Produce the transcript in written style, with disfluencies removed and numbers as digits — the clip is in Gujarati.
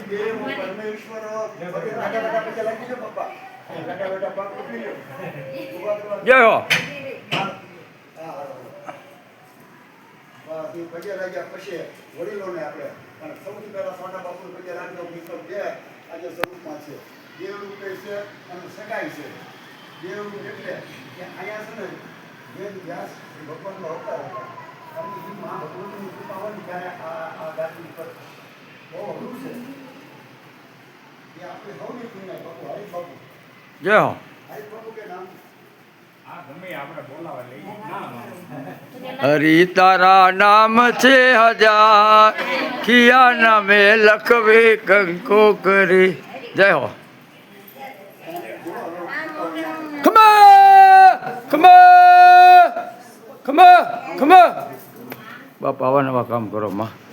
દેવો પરમેશ્વર બેટા લાગી છે પપ્પા બેટા પગ ઉઠી લ્યો જય હો બસ એ પગે લાગ્યા પછી વડીલોને આપણે અને સૌથી પહેલા સોના બાપુ પગે લાગ્યો વિક્રમ બે આજે સ્વરૂપમાં છે દેવરૂપ કહે છે અને સગાઈ છે દેવરૂપ એટલે કે અહીંયા છે ને વેદ વ્યાસ ભગવાનનો અવતાર હતા અને એ મા ભગવતીની કૃપા હોય ને ત્યારે આ ગાદી પર બહુ અઘરું છે એ આપણે સૌની પુણ્ય બાપુ હરિ બાપુ જય હો હરિ બાપુ કે નામ હરી તારા નામ છે હજાર કિયા નામે લખવે કંકો કરી જય હો ખમા બાપા આવા નવા કામ કરો માં